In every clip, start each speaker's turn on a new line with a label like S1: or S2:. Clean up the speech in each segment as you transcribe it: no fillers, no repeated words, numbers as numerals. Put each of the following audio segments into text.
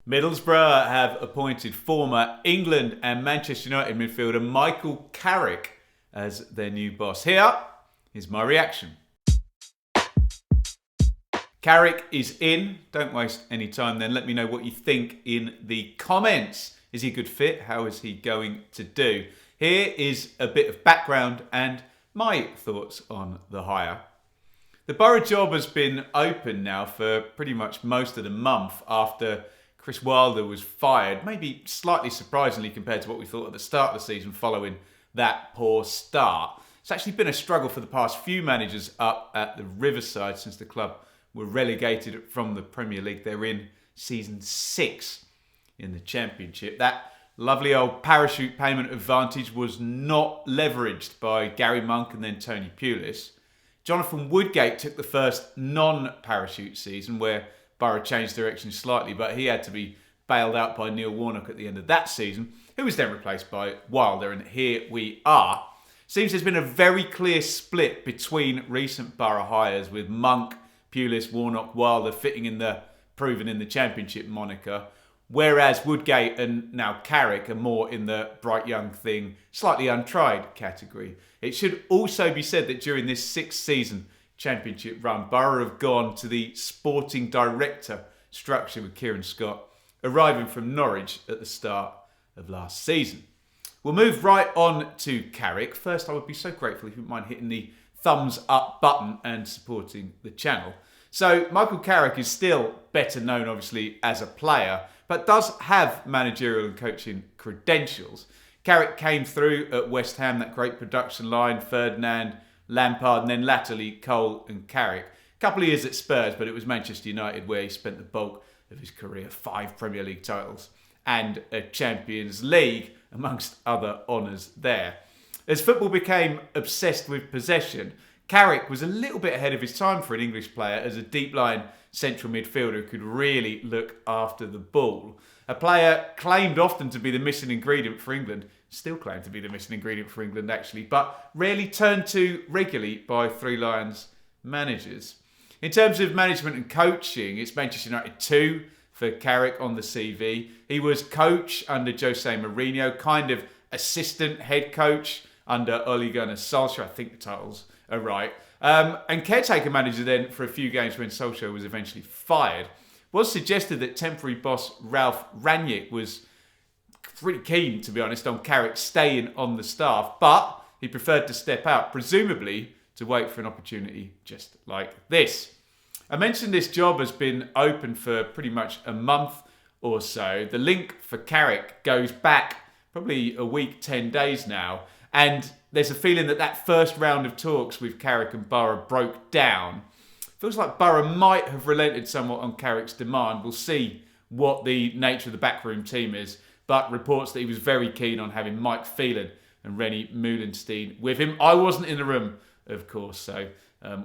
S1: Middlesbrough have appointed former England and Manchester United midfielder Michael Carrick as their new boss. Here is my reaction. Carrick is in. Don't waste any time then. Let me know what you think in the comments. Is he a good fit? How is he going to do? Here is a bit of background and my thoughts on the hire. The Boro job has been open now for pretty much most of the month after Chris Wilder was fired, maybe slightly surprisingly compared to what we thought at the start of the season following that poor start. It's actually been a struggle for the past few managers up at the Riverside since the club were relegated from the Premier League. They're in season 6 in the Championship. That lovely old parachute payment advantage was not leveraged by Gary Monk and then Tony Pulis. Jonathan Woodgate took the first non-parachute season where Boro changed direction slightly, but he had to be bailed out by Neil Warnock at the end of that season, who was then replaced by Wilder, and here we are. Seems there's been a very clear split between recent Boro hires, with Monk, Pulis, Warnock, Wilder fitting in the proven in the Championship moniker, whereas Woodgate and now Carrick are more in the bright young thing, slightly untried category. It should also be said that during this 6th season Championship run, Boro have gone to the sporting director structure with Kieran Scott arriving from Norwich at the start of last season. We'll move right on to Carrick. First, I would be so grateful if you wouldn't mind hitting the thumbs up button and supporting the channel. So Michael Carrick is still better known obviously as a player, but does have managerial and coaching credentials. Carrick came through at West Ham, that great production line, Ferdinand, Lampard, and then latterly Coyle and Carrick. A couple of years at Spurs, but it was Manchester United where he spent the bulk of his career. 5 Premier League titles and a Champions League, amongst other honours there. As football became obsessed with possession, Carrick was a little bit ahead of his time for an English player as a deep-line central midfielder who could really look after the ball. A player claimed often to be the missing ingredient for England, still claimed to be the missing ingredient for England actually, but rarely turned to regularly by Three Lions managers. In terms of management and coaching, it's Manchester United 2 for Carrick on the CV. He was coach under Jose Mourinho, kind of assistant head coach under Ole Gunnar Solskjaer. I think the titles are right. And caretaker manager then for a few games when Solskjaer was eventually fired. It was suggested that temporary boss Ralph Rangnick was pretty keen, to be honest, on Carrick staying on the staff, but he preferred to step out, presumably to wait for an opportunity just like this. I mentioned this job has been open for pretty much a month or so. The link for Carrick goes back probably a week, 10 days now, and there's a feeling that that first round of talks with Carrick and Boro broke down. Feels like Boro might have relented somewhat on Carrick's demand. We'll see what the nature of the backroom team is, but reports that he was very keen on having Mike Phelan and Rennie Meulenstein with him. I wasn't in the room, of course, so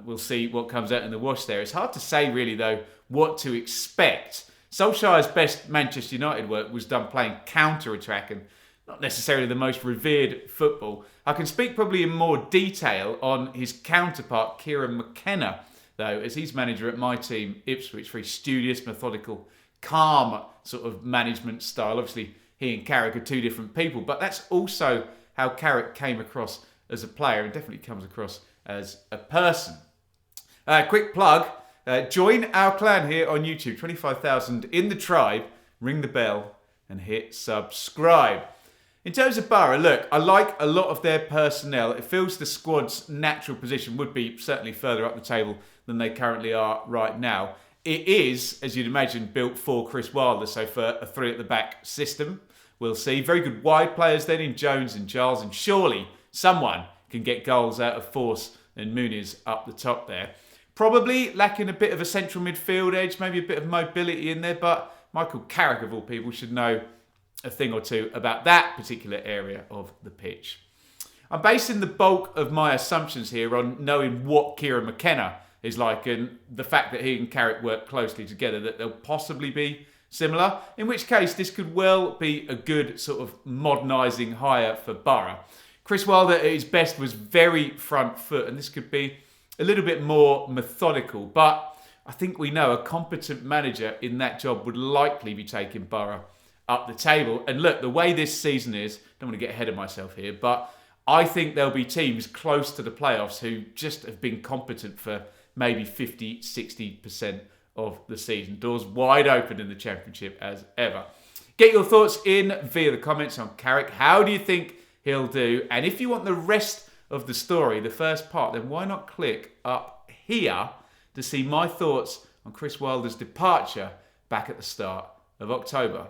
S1: we'll see what comes out in the wash there. It's hard to say, really, though, what to expect. Solskjaer's best Manchester United work was done playing counter-attack and not necessarily the most revered football. I can speak probably in more detail on his counterpart, Kieran McKenna, though, as he's manager at my team, Ipswich. Very studious, methodical, calm sort of management style. Obviously, he and Carrick are 2 different people, but that's also how Carrick came across as a player and definitely comes across as a person. Quick plug, join our clan here on YouTube, 25,000 in the tribe, ring the bell and hit subscribe. In terms of Boro, look, I like a lot of their personnel. It feels the squad's natural position would be certainly further up the table than they currently are right now. It is, as you'd imagine, built for Chris Wilder, so for a 3 at the back system. We'll see. Very good wide players then in Jones and Giles, and surely someone can get goals out of Force and Muniz up the top there. Probably lacking a bit of a central midfield edge, maybe a bit of mobility in there, but Michael Carrick, of all people, should know a thing or two about that particular area of the pitch. I'm basing the bulk of my assumptions here on knowing what Kieran McKenna is like and the fact that he and Carrick work closely together, that they'll possibly be similar, in which case this could well be a good sort of modernising hire for Boro. Chris Wilder at his best was very front foot, and this could be a little bit more methodical, but I think we know a competent manager in that job would likely be taking Boro up the table. And look, the way this season is, don't want to get ahead of myself here, but I think there'll be teams close to the playoffs who just have been competent for maybe 50, 60% of the season. Doors wide open in the Championship as ever. Get your thoughts in via the comments on Carrick. How do you think he'll do? And if you want the rest of the story, the first part, then why not click up here to see my thoughts on Chris Wilder's departure back at the start of October.